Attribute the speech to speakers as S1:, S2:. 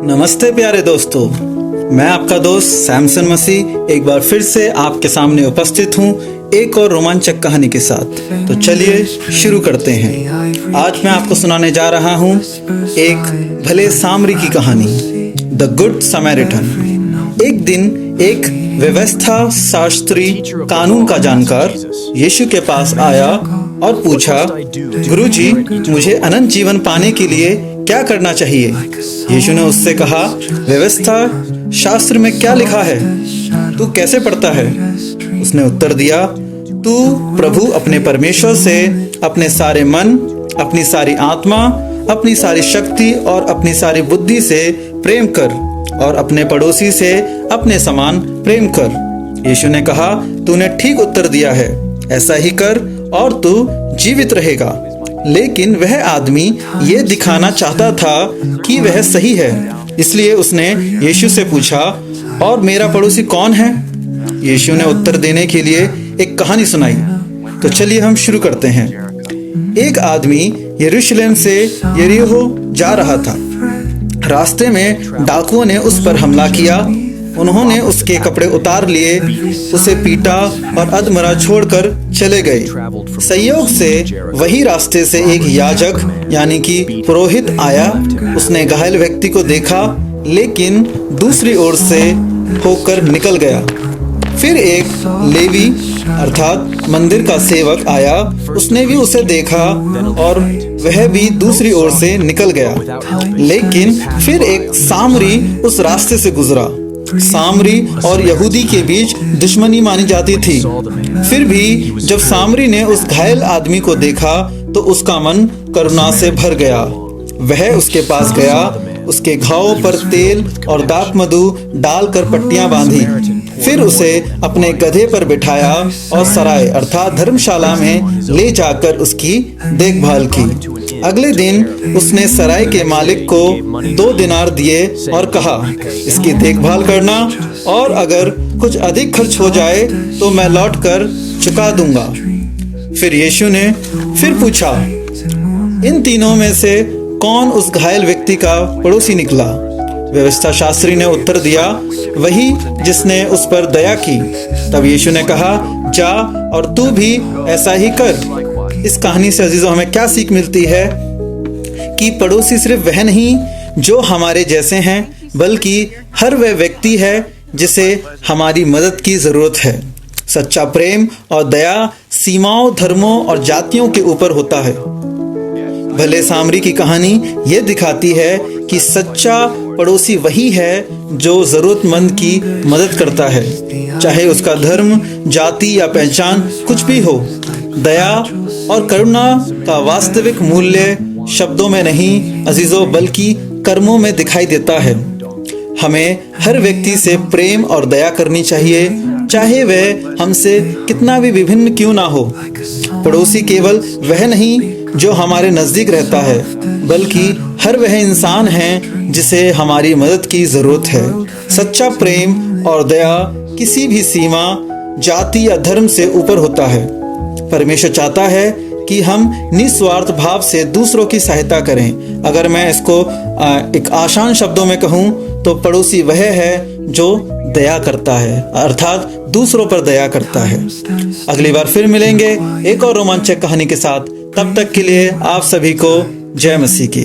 S1: नमस्ते प्यारे दोस्तों, मैं आपका दोस्त सैमसन मसीह एक बार फिर से आपके सामने उपस्थित हूँ एक और रोमांचक कहानी के साथ। तो चलिए शुरू करते हैं। आज मैं आपको सुनाने जा रहा हूँ एक भले सामरी की कहानी, द गुड समैरिटन। एक दिन एक व्यवस्था शास्त्री, कानून का जानकार यीशु के पास आया और पूछा, गुरुजी, मुझे अनंत जीवन पाने के लिए क्या करना चाहिए? यीशु ने उससे कहा, व्यवस्था शास्त्र में क्या लिखा है, तू कैसे पढ़ता है? उसने उत्तर दिया, तू प्रभु अपने परमेश्वर से अपने सारे मन, अपनी सारी आत्मा, अपनी सारी शक्ति और अपनी सारी बुद्धि से प्रेम कर और अपने पड़ोसी से अपने समान प्रेम कर। यीशु ने कहा, तूने ठीक उत्तर दिया है, ऐसा ही कर और तू जीवित रहेगा। लेकिन वह आदमी ये दिखाना चाहता था कि वह सही है, इसलिए उसने यीशु से पूछा, और मेरा पड़ोसी कौन है? यीशु ने उत्तर देने के लिए एक कहानी सुनाई। तो चलिए हम शुरू करते हैं। एक आदमी यरूशलेम से यरीहो जा रहा था। रास्ते में डाकुओं ने उस पर हमला किया। उन्होंने उसके कपड़े उतार लिए, उसे पीटा और अधमरा छोड़कर चले गए। संयोग से वही रास्ते से एक याजक यानी कि पुरोहित आया। उसने घायल व्यक्ति को देखा, लेकिन दूसरी ओर से होकर निकल गया। फिर एक लेवी अर्थात मंदिर का सेवक आया। उसने भी उसे देखा और वह भी दूसरी ओर से निकल गया। लेकिन फिर एक सामरी उस रास्ते से गुजरा। सामरी और यहूदी के बीच दुश्मनी मानी जाती थी। फिर भी जब सामरी ने उस घायल आदमी को देखा तो उसका मन करुणा से भर गया। वह उसके पास गया, उसके घावों पर तेल और दाखमधु डालकर पट्टियां बांधी। फिर उसे अपने गधे पर बिठाया और सराय अर्थात धर्मशाला में ले जाकर उसकी देखभाल की। अगले दिन उसने सराय के मालिक को 2 दिनार दिए और कहा, इसकी देखभाल करना, और अगर कुछ अधिक खर्च हो जाए तो मैं लौटकर चुका दूंगा। फिर यीशु ने फिर पूछा, इन तीनों में से कौन उस घायल व्यक्ति का पड़ोसी निकला? व्यवस्था शास्त्री ने उत्तर दिया, वही जिसने उस पर दया की। तब यीशु ने कहा, जा और तू भी ऐसा ही कर। इस कहानी से अजीजों हमें क्या सीख मिलती है कि पड़ोसी सिर्फ वह नहीं जो हमारे जैसे हैं, बल्कि हर वह व्यक्ति है जिसे हमारी मदद की जरूरत है। सच्चा प्रेम और दया सीमाओं, धर्मों और जातियों के ऊपर होता है। भले सामरी की कहानी ये दिखाती है कि सच्चा पड़ोसी वही है जो जरूरतमंद की मदद करता है, चाहे उसका धर्म, जाति या पहचान कुछ भी हो। दया और करुणा का वास्तविक मूल्य शब्दों में नहीं अजीजों बल्कि कर्मों में दिखाई देता है। हमें हर व्यक्ति से प्रेम और दया करनी चाहिए, चाहे वह हमसे कितना भी विभिन्न क्यों ना हो। पड़ोसी केवल वह नहीं जो हमारे नज़दीक रहता है, बल्कि हर वह इंसान है जिसे हमारी मदद की ज़रूरत है। सच्चा प्रेम और दया किसी भी सीमा, जाति या धर्म से ऊपर होता है। परमेश्वर चाहता है कि हम निस्वार्थ भाव से दूसरों की सहायता करें। अगर मैं इसको एक आसान शब्दों में कहूँ तो पड़ोसी वह है जो दया करता है, अर्थात दूसरों पर दया करता है। अगली बार फिर मिलेंगे एक और रोमांचक कहानी के साथ। तब तक के लिए आप सभी को जय मसीह की।